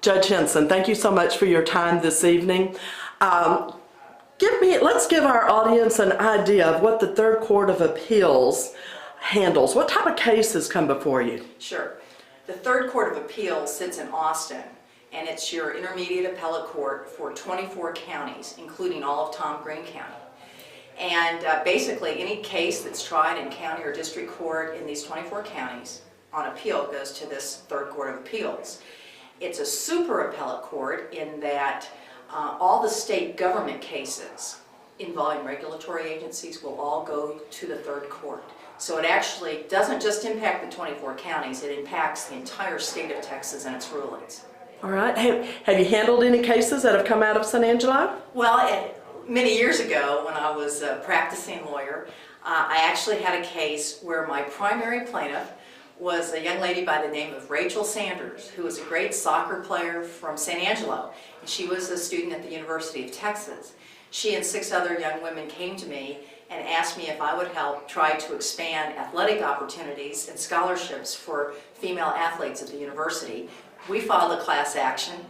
Judge Henson, thank you so much for your time this evening. Let's give our audience an idea of what the Third Court of Appeals handles. What type of cases come before you? Sure. The Third Court of Appeals sits in Austin, and it's your intermediate appellate court for 24 counties, including all of Tom Green County. And basically, any case that's tried in county or district court in these 24 counties on appeal goes to this Third Court of Appeals. It's a super appellate court in that all the state government cases involving regulatory agencies will all go to the Third Court. So it actually doesn't just impact the 24 counties, it impacts the entire state of Texas and its rulings. All right. Have you handled any cases that have come out of San Angelo? Well, many years ago when I was a practicing lawyer, I actually had a case where my primary plaintiff was a young lady by the name of Rachel Sanders, who was a great soccer player from San Angelo. And she was a student at the University of Texas. She and 6 other young women came to me and asked me if I would help try to expand athletic opportunities and scholarships for female athletes at the university. We filed a class action,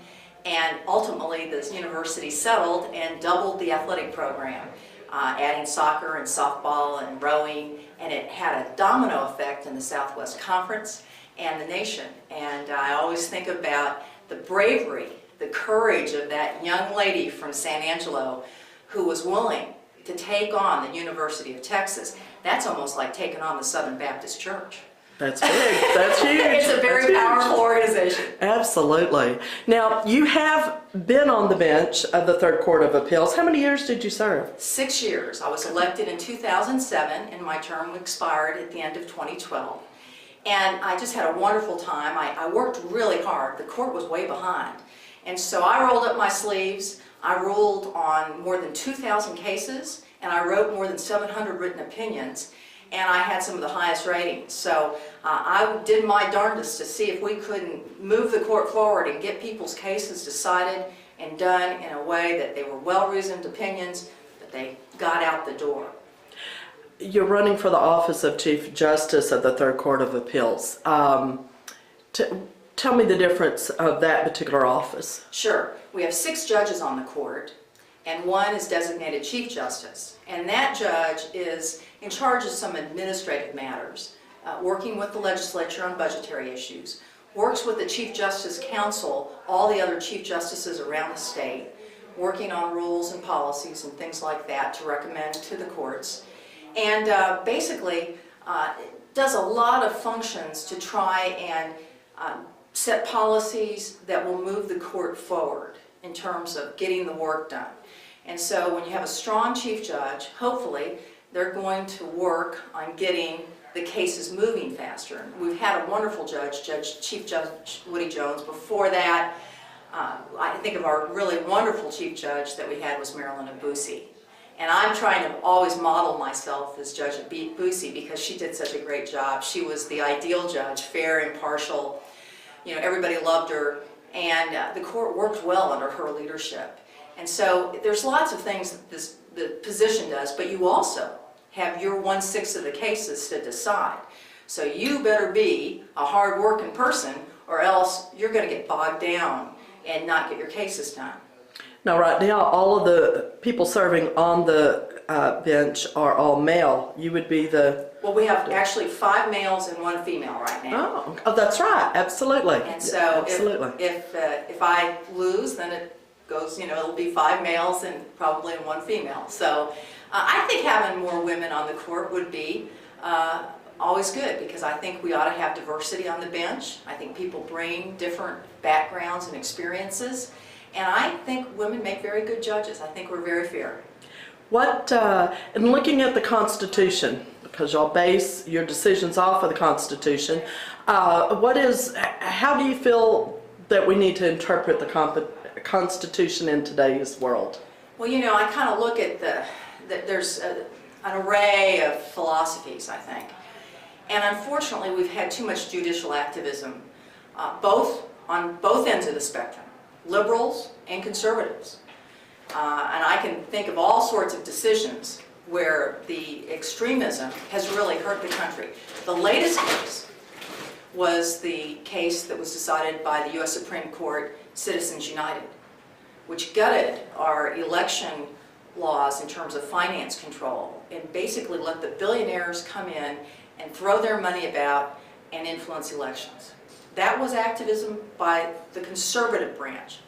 and ultimately the university settled and doubled the athletic program, adding soccer and softball and rowing, and it had a domino effect in the Southwest Conference and the nation. And I always think about the bravery, the courage of that young lady from San Angelo who was willing to take on the University of Texas. That's almost like taking on the Southern Baptist Church. That's big. That's huge. It's a very powerful organization. Absolutely. Now, you have been on the bench of the Third Court of Appeals. How many years did you serve? 6 years. I was elected in 2007, and my term expired at the end of 2012. And I just had a wonderful time. I worked really hard. The court was way behind. And so I rolled up my sleeves. I ruled on more than 2,000 cases, and I wrote more than 700 written opinions. And I had some of the highest ratings. So I did my darndest to see if we couldn't move the court forward and get people's cases decided and done in a way that they were well-reasoned opinions, that they got out the door. You're running for the office of Chief Justice of the Third Court of Appeals. Tell me the difference of that particular office. Sure. We have 6 judges on the court, and 1 is designated Chief Justice. And that judge is in charge of some administrative matters, working with the legislature on budgetary issues, works with the Chief Justice Council, all the other Chief Justices around the state, working on rules and policies and things like that to recommend to the courts, and basically does a lot of functions to try and set policies that will move the court forward in terms of getting the work done. And so when you have a strong Chief Judge, hopefully they're going to work on getting the cases moving faster. We've had a wonderful judge, Chief Judge Woody Jones. Before that, I think of our really wonderful Chief Judge that we had was Marilyn Abusi. And I'm trying to always model myself as Judge Abusi because she did such a great job. She was the ideal judge, fair, impartial. You know, everybody loved her, and the court worked well under her leadership. And so there's lots of things that the position does, but you also have your 1/6 of the cases to decide. So you better be a hard-working person, or else you're going to get bogged down and not get your cases done. Now, right now, all of the people serving on the bench are all male. You would be the... Well, we have actually 5 males and 1 female right now. Oh, that's right. Absolutely. And so absolutely. If I lose, then it goes, you know, it'll be 5 males and probably 1 female. So I think having more women on the court would be always good, because I think we ought to have diversity on the bench. I think people bring different backgrounds and experiences, and I think women make very good judges. I think we're very fair. In looking at the Constitution, because y'all base your decisions off of the Constitution, how do you feel that we need to interpret the Constitution in today's world? Well, you know, I kind of look at there's an array of philosophies, I think. And unfortunately, we've had too much judicial activism, on both ends of the spectrum, liberals and conservatives. And I can think of all sorts of decisions where the extremism has really hurt the country. The latest case was the case that was decided by the U.S. Supreme Court Citizens United, which gutted our election laws in terms of finance control and basically let the billionaires come in and throw their money about and influence elections. That was activism by the conservative branch.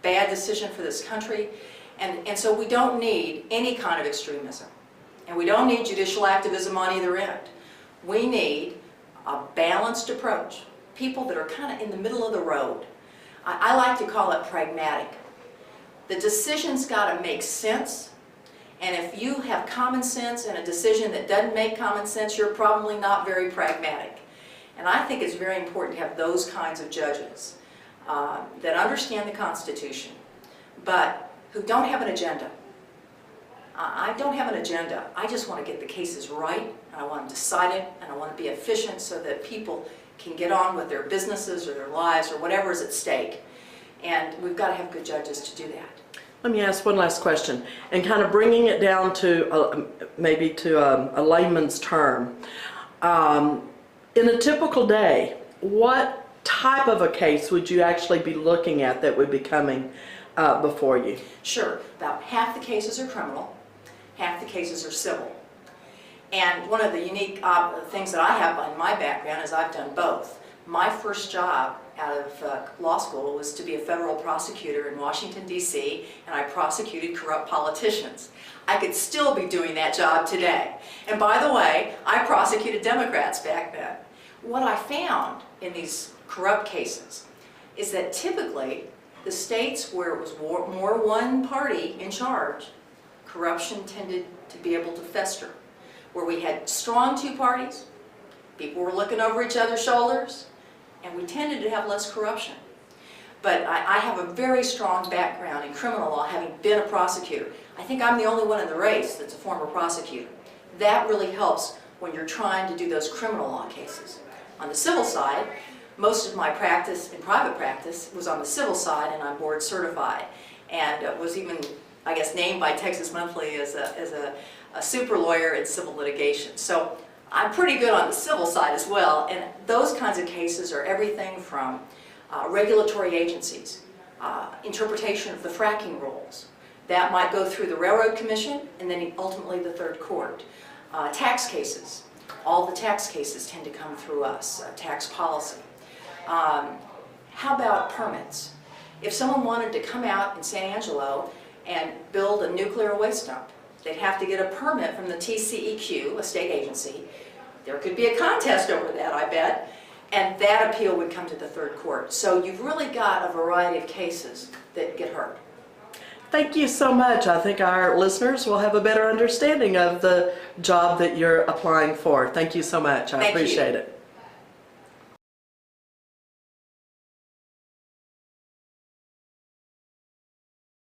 Bad decision for this country. And so we don't need any kind of extremism. And we don't need judicial activism on either end. We need a balanced approach. People that are kind of in the middle of the road. I like to call it pragmatic. The decision's got to make sense. And if you have common sense and a decision that doesn't make common sense, you're probably not very pragmatic. And I think it's very important to have those kinds of judges that understand the Constitution, but who don't have an agenda. I don't have an agenda. I just want to get the cases right, and I want them decided, and I want to be efficient so that people can get on with their businesses or their lives or whatever is at stake. And we've got to have good judges to do that. Let me ask one last question, and kind of bringing it down to maybe to a layman's term. In a typical day, what type of a case would you actually be looking at that would be coming before you? Sure. About half the cases are criminal, half the cases are civil. And one of the unique things that I have in my background is I've done both. My first job out of law school was to be a federal prosecutor in Washington, D.C., and I prosecuted corrupt politicians. I could still be doing that job today. And by the way, I prosecuted Democrats back then. What I found in these corrupt cases is that typically the states where it was more one party in charge, corruption tended to be able to fester. Where we had strong two parties, people were looking over each other's shoulders, and we tended to have less corruption. But I have a very strong background in criminal law, having been a prosecutor. I think I'm the only one in the race that's a former prosecutor. That really helps when you're trying to do those criminal law cases. On the civil side, most of my practice in private practice was on the civil side, and I'm board certified, and was even, I guess, named by Texas Monthly as a super lawyer in civil litigation. So I'm pretty good on the civil side as well, and those kinds of cases are everything from regulatory agencies, interpretation of the fracking rules. That might go through the Railroad Commission and then ultimately the Third Court. Tax cases. All the tax cases tend to come through us, tax policy. How about permits? If someone wanted to come out in San Angelo and build a nuclear waste dump, they'd have to get a permit from the TCEQ, a state agency. There could be a contest over that, I bet, and that appeal would come to the Third Court. So you've really got a variety of cases that get heard. Thank you so much. I think our listeners will have a better understanding of the job that you're applying for. Thank you so much. I appreciate it.